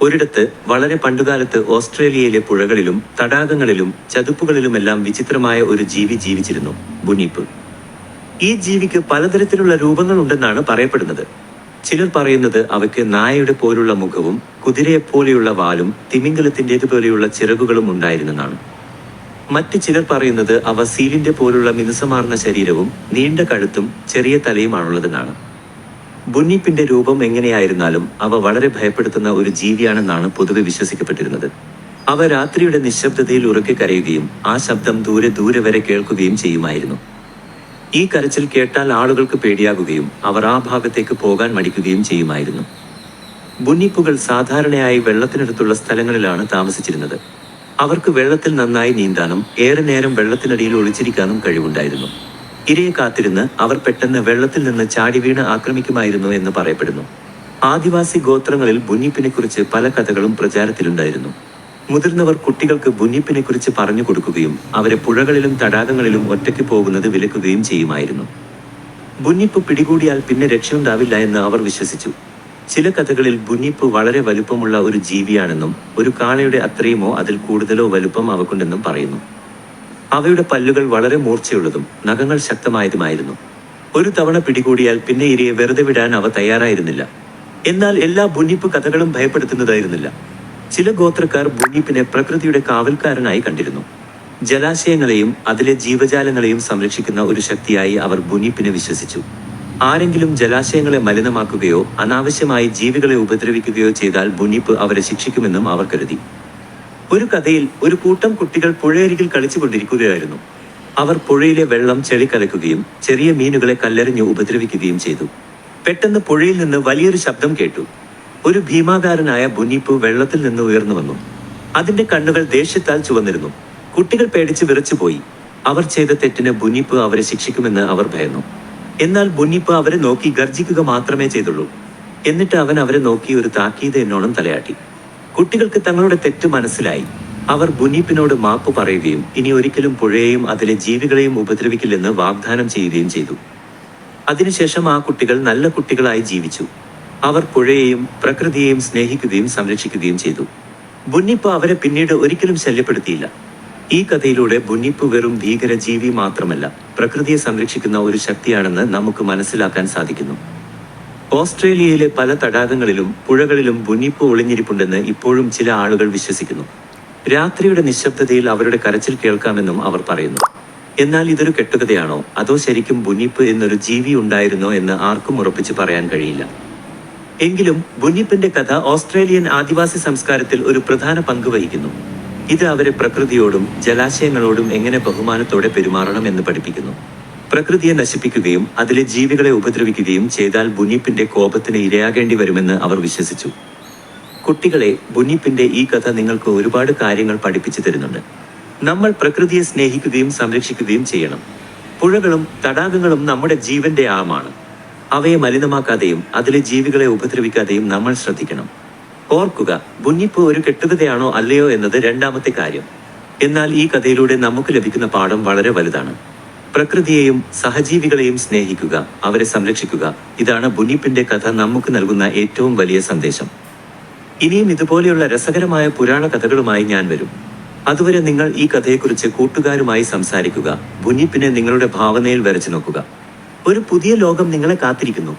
ഒരിടത്ത് വളരെ പണ്ടുകാലത്ത് ഓസ്ട്രേലിയയിലെ പുഴകളിലും തടാകങ്ങളിലും ചതുപ്പുകളിലുമെല്ലാം വിചിത്രമായ ഒരു ജീവി ജീവിച്ചിരുന്നു, ബുനീപ്പ്. ഈ ജീവിക്ക് പലതരത്തിലുള്ള രൂപങ്ങളുണ്ടെന്നാണ് പറയപ്പെടുന്നത്. ചിലർ പറയുന്നത് അവയ്ക്ക് നായയുടെ പോലുള്ള മുഖവും കുതിരയെപ്പോലെയുള്ള വാലും തിമിംഗലത്തിൻ്റെതുപോലെയുള്ള ചിറകുകളും ഉണ്ടായിരുന്നെന്നാണ്. മറ്റ് ചിലർ പറയുന്നത് അവ സീലിന്റെ പോലുള്ള മിനുസമാർന്ന ശരീരവും നീണ്ട കഴുത്തും ചെറിയ തലയുമാണുള്ളതെന്നാണ്. ബുനീപ്പിന്റെ രൂപം എങ്ങനെയായിരുന്നാലും അവ വളരെ ഭയപ്പെടുത്തുന്ന ഒരു ജീവിയാണെന്നാണ് പൊതുവെ വിശ്വസിക്കപ്പെട്ടിരുന്നത്. അവ രാത്രിയുടെ നിശബ്ദതയിൽ ഉറക്കെ കരയുകയും ആ ശബ്ദം ദൂരെ ദൂരെ വരെ കേൾക്കുകയും ചെയ്യുമായിരുന്നു. ഈ കരച്ചിൽ കേട്ടാൽ ആളുകൾക്ക് പേടിയാകുകയും അവർ ആ ഭാഗത്തേക്ക് പോകാൻ മടിക്കുകയും ചെയ്യുമായിരുന്നു. ബുനീപ്പുകൾ സാധാരണയായി വെള്ളത്തിനടുത്തുള്ള സ്ഥലങ്ങളിലാണ് താമസിച്ചിരുന്നത്. അവർക്ക് വെള്ളത്തിൽ നന്നായി നീന്താനും ഏറെ നേരം വെള്ളത്തിനടിയിൽ ഒളിച്ചിരിക്കാനും കഴിവുണ്ടായിരുന്നു. ഇരയെ കാത്തിരുന്ന് അവർ പെട്ടെന്ന് വെള്ളത്തിൽ നിന്ന് ചാടി വീണ് ആക്രമിക്കുമായിരുന്നു എന്ന് പറയപ്പെടുന്നു. ആദിവാസി ഗോത്രങ്ങളിൽ ബുനീപ്പിനെക്കുറിച്ച് പല കഥകളും പ്രചാരത്തിലുണ്ടായിരുന്നു. മുതിർന്നവർ കുട്ടികൾക്ക് ബുനീപ്പിനെക്കുറിച്ച് പറഞ്ഞു കൊടുക്കുകയും അവരെ പുഴകളിലും തടാകങ്ങളിലും ഒറ്റയ്ക്ക് പോകുന്നത് വിലക്കുകയും ചെയ്യുമായിരുന്നു. ബുനീപ്പ് പിടികൂടിയാൽ പിന്നെ രക്ഷയുണ്ടാവില്ല എന്ന് അവർ വിശ്വസിച്ചു. ചില കഥകളിൽ ബുനീപ്പ് വളരെ വലുപ്പമുള്ള ഒരു ജീവിയാണെന്നും ഒരു കാളയുടെ അത്രയുമോ അതിൽ കൂടുതലോ വലുപ്പം അവക്കുണ്ടെന്നും പറയുന്നു. അവയുടെ പല്ലുകൾ വളരെ മൂർച്ചയുള്ളതും നഖങ്ങൾ ശക്തമായതുമായിരുന്നു. ഒരു തവണ പിടികൂടിയാൽ പിന്നെ ഇരയെ വെറുതെ വിടാൻ അവ തയ്യാറായിരുന്നില്ല. എന്നാൽ എല്ലാ ബുനീപ്പ് കഥകളും ഭയപ്പെടുത്തുന്നതായിരുന്നില്ല. ചില ഗോത്രക്കാർ ബുനീപ്പിനെ പ്രകൃതിയുടെ കാവൽക്കാരനായി കണ്ടിരുന്നു. ജലാശയങ്ങളെയും അതിലെ ജീവജാലങ്ങളെയും സംരക്ഷിക്കുന്ന ഒരു ശക്തിയായി അവർ ബുനീപ്പിനെ വിശ്വസിച്ചു. ആരെങ്കിലും ജലാശയങ്ങളെ മലിനമാക്കുകയോ അനാവശ്യമായി ജീവികളെ ഉപദ്രവിക്കുകയോ ചെയ്താൽ ബുനീപ്പ് അവരെ ശിക്ഷിക്കുമെന്നും അവർ കരുതി. ഒരു കഥയിൽ ഒരു കൂട്ടം കുട്ടികൾ പുഴയരികിൽ കളിച്ചുകൊണ്ടിരിക്കുകയായിരുന്നു. അവർ പുഴയിലെ വെള്ളം ചെളിക്കലക്കുകയും ചെറിയ മീനുകളെ കല്ലെറിഞ്ഞ് ഉപദ്രവിക്കുകയും ചെയ്തു. പെട്ടെന്ന് പുഴയിൽ നിന്ന് വലിയൊരു ശബ്ദം കേട്ടു. ഒരു ഭീമാകാരനായ ബുനീപ്പ് വെള്ളത്തിൽ നിന്ന് ഉയർന്നു വന്നു. അതിന്റെ കണ്ണുകൾ ദേഷ്യത്താൽ ചുവന്നിരുന്നു. കുട്ടികൾ പേടിച്ച് വിറച്ചുപോയി. അവർ ചെയ്ത തെറ്റിന് ബുനീപ്പ് അവരെ ശിക്ഷിക്കുമെന്ന് അവർ ഭയന്നു. എന്നാൽ ബുനീപ്പ് അവരെ നോക്കി ഗർജിക്കുക മാത്രമേ ചെയ്തുള്ളൂ. എന്നിട്ട് അവൻ അവരെ നോക്കി ഒരു താക്കീത് എന്നോണം തലയാട്ടി. കുട്ടികൾക്ക് തങ്ങളുടെ തെറ്റ് മനസ്സിലായി. അവർ ബുനീപ്പിനോട് മാപ്പ് പറയുകയും ഇനി ഒരിക്കലും പുഴയെയും അതിലെ ജീവികളെയും ഉപദ്രവിക്കില്ലെന്ന് വാഗ്ദാനം ചെയ്യുകയും ചെയ്തു. അതിനുശേഷം ആ കുട്ടികൾ നല്ല കുട്ടികളായി ജീവിച്ചു. അവർ പുഴയെയും പ്രകൃതിയെയും സ്നേഹിക്കുകയും സംരക്ഷിക്കുകയും ചെയ്തു. ബുനീപ്പ് അവരെ പിന്നീട് ഒരിക്കലും ശല്യപ്പെടുത്തിയില്ല. ഈ കഥയിലൂടെ ബുനീപ്പ് വെറും ഭീകര ജീവി മാത്രമല്ല, പ്രകൃതിയെ സംരക്ഷിക്കുന്ന ഒരു ശക്തിയാണെന്ന് നമുക്ക് മനസ്സിലാക്കാൻ സാധിക്കുന്നു. ഓസ്ട്രേലിയയിലെ പല തടാകങ്ങളിലും പുഴകളിലും ബുനീപ്പ് ഒളിഞ്ഞിരിപ്പുണ്ടെന്ന് ഇപ്പോഴും ചില ആളുകൾ വിശ്വസിക്കുന്നു. രാത്രിയുടെ നിശബ്ദതയിൽ അവരുടെ കരച്ചിൽ കേൾക്കാമെന്നും അവർ പറയുന്നു. എന്നാൽ ഇതൊരു കെട്ടുകഥയാണോ അതോ ശരിക്കും ബുനീപ്പ് എന്നൊരു ജീവി ഉണ്ടായിരുന്നോ എന്ന് ആർക്കും ഉറപ്പിച്ച് പറയാൻ കഴിയില്ല. എങ്കിലും ബുനീപ്പിന്റെ കഥ ഓസ്ട്രേലിയൻ ആദിവാസി സംസ്കാരത്തിൽ ഒരു പ്രധാന പങ്ക് വഹിക്കുന്നു. ഇത് അവരെ പ്രകൃതിയോടും ജലാശയങ്ങളോടും എങ്ങനെ ബഹുമാനത്തോടെ പെരുമാറണം എന്ന് പഠിപ്പിക്കുന്നു. പ്രകൃതിയെ നശിപ്പിക്കുകയും അതിലെ ജീവികളെ ഉപദ്രവിക്കുകയും ചെയ്താൽ ബുനീപ്പിന്റെ കോപത്തിന് ഇരയാകേണ്ടി വരുമെന്ന് അവർ വിശ്വസിച്ചു. കുട്ടികളെ, ബുനീപ്പിന്റെ ഈ കഥ നിങ്ങൾക്ക് ഒരുപാട് കാര്യങ്ങൾ പഠിപ്പിച്ചു തരുന്നുണ്ട്. നമ്മൾ പ്രകൃതിയെ സ്നേഹിക്കുകയും സംരക്ഷിക്കുകയും ചെയ്യണം. പുഴകളും തടാകങ്ങളും നമ്മുടെ ജീവന്റെ ആഴമാണ്. അവയെ മലിനമാക്കാതെയും അതിലെ ജീവികളെ ഉപദ്രവിക്കാതെയും നമ്മൾ ശ്രദ്ധിക്കണം. ഓർക്കുക, ബുനീപ്പ് ഒരു കെട്ടുകഥയാണോ അല്ലയോ എന്നത് രണ്ടാമത്തെ കാര്യം. എന്നാൽ ഈ കഥയിലൂടെ നമുക്ക് ലഭിക്കുന്ന പാഠം വളരെ വലുതാണ്. പ്രകൃതിയെയും സഹജീവികളെയും സ്നേഹിക്കുക, അവരെ സംരക്ഷിക്കുക. ഇതാണ് ബുനീപ്പിന്റെ കഥ നമുക്ക് നൽകുന്ന ഏറ്റവും വലിയ സന്ദേശം. ഇനിയും ഇതുപോലെയുള്ള രസകരമായ പുരാണ കഥകളുമായി ഞാൻ വരും. അതുവരെ നിങ്ങൾ ഈ കഥയെക്കുറിച്ച് കൂട്ടുകാരുമായി സംസാരിക്കുക. ബുനീപ്പിനെ നിങ്ങളുടെ ഭാവനയിൽ വരച്ചു നോക്കുക. ഒരു പുതിയ ലോകം നിങ്ങളെ കാത്തിരിക്കുന്നു.